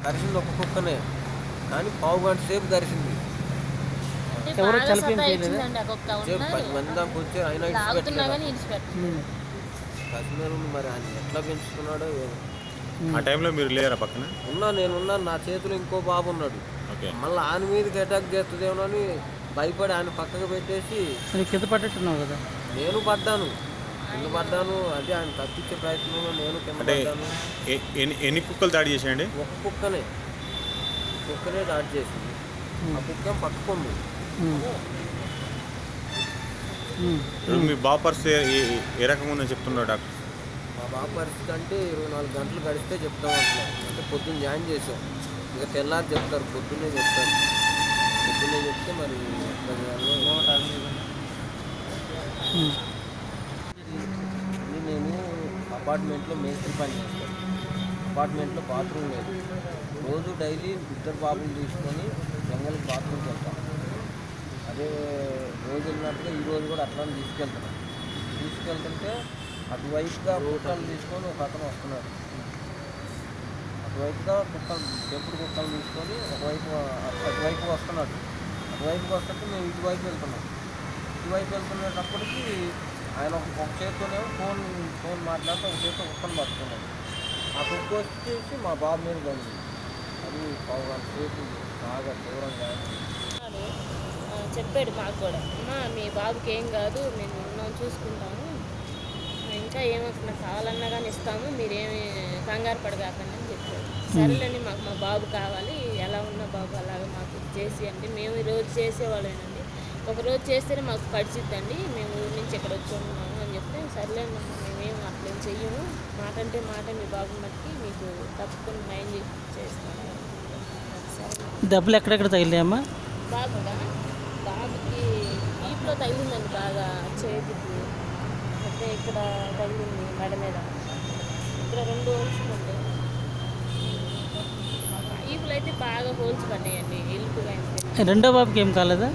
కరిసింది ఒక కుక్కనే, కానీ పావు గంట సేపు కరిసింది. ఎవరు చనిపోయింది 10 మంది దాకా వచ్చారు, అయినా కసినారు. మరి ఆయన ఎట్లా పెంచుతున్నాడో ఏమో. ఆ టైంలో మీరు లేరా పక్కన? నేనున్నాను. నా చేతిలో ఇంకో బాబు ఉన్నాడు. మళ్ళీ ఆయన మీదకి అటాక్ చేస్తుందేమో అని భయపడి ఆయన పక్కకు పెట్టేసి కింద పట్టేట్టున్నావు కదా. నేను పడ్డాను. అదే ఆయన తప్పించే ప్రయత్నంలో నేను కింద పడ్డాను. ఎన్ని కుక్కలు దాడి చేసాయండి? ఒక కుక్కనే దాడి చేసింది. ఆ కుక్క పట్టుకుంది. మీ బాబు పరిస్థితి ఏ రకంగా ఉందని చెప్తున్నాడు డాక్టర్? మా బాబు పరిస్థితి అంటే 24 గంటలు గడిస్తే చెప్తామంటున్నారు. అంటే పొద్దున్న జాయిన్ చేసాం, ఇక తెల్లారి చెప్తారు. పొద్దున్నే చెప్తే మరి నేను అపార్ట్మెంట్లో మేస్త్రి పని చేస్తాను. అపార్ట్మెంట్లో బాత్రూమ్ లేదు. రోజు డైలీ 2 బాబులు తీసుకొని జంగల్కి బాత్రూమ్కి వెళ్తాను. అదే రోజు వెళ్ళినట్టుగా ఈరోజు కూడా అట్లానే తీసుకెళ్తుంటే అటువైపుగా కుక్కలు తీసుకొని ఒక అతను వస్తున్నాడు. అటువైపుగా పెంపుడు కుక్కలు తీసుకొని అటువైపు వస్తున్నాడు. అటువైపుకి వస్తుంటే మేము ఇటువైపు వెళ్తున్నప్పటికీ ఆయన ఒక చేతితోనేమో ఫోన్ మాట్లాడితే ఒక చేతితో కుక్కను పట్టుకున్నాడు. ఆ కుక్క వచ్చేసి మా బాబు మీద పడింది. అది పావు గంట సేపు బాగా తీవ్రంగా చెప్పాడు మాకు కూడా. అమ్మా మీ బాబుకి ఏం కాదు, మేము చూసుకుంటాము, ఇంకా ఏమన్నా కావాలన్నా కానీ ఇస్తాము, మీరేమి కంగారు పడగాకండి అని చెప్పాడు. సరేలేండి, మాకు మా బాబు కావాలి, ఎలా ఉన్నా బాబు అలాగా మాకు చేసి అంటే మేము ఈరోజు చేసేవాళ్ళేనండి. ఒకరోజు చేస్తేనే మాకు కడిచిద్దండి, మేము ఊరి నుంచి ఇక్కడ వచ్చి ఉన్నాము అని చెప్తే సరేలేండి మేమేం అట్లేం చెయ్యము, మాట అంటే మాట, మీ బాబు మట్టికి మీకు తప్పకుండా నయం చేస్తాము. దెబ్బలు ఎక్కడెక్కడ తగిలాయమ్మా? బాబుకి ఈపులో తగిలిందండి, బాగా చేతికి, అయితే ఇక్కడ తగిలింది మెడ మీద, ఇక్కడ 2 హోల్స్ పడ్డాయి. ఈపులు అయితే బాగా హోల్స్ పడ్డాయండి. ఎలుపుగా. రెండో బాబుకి ఏం కాలేదా?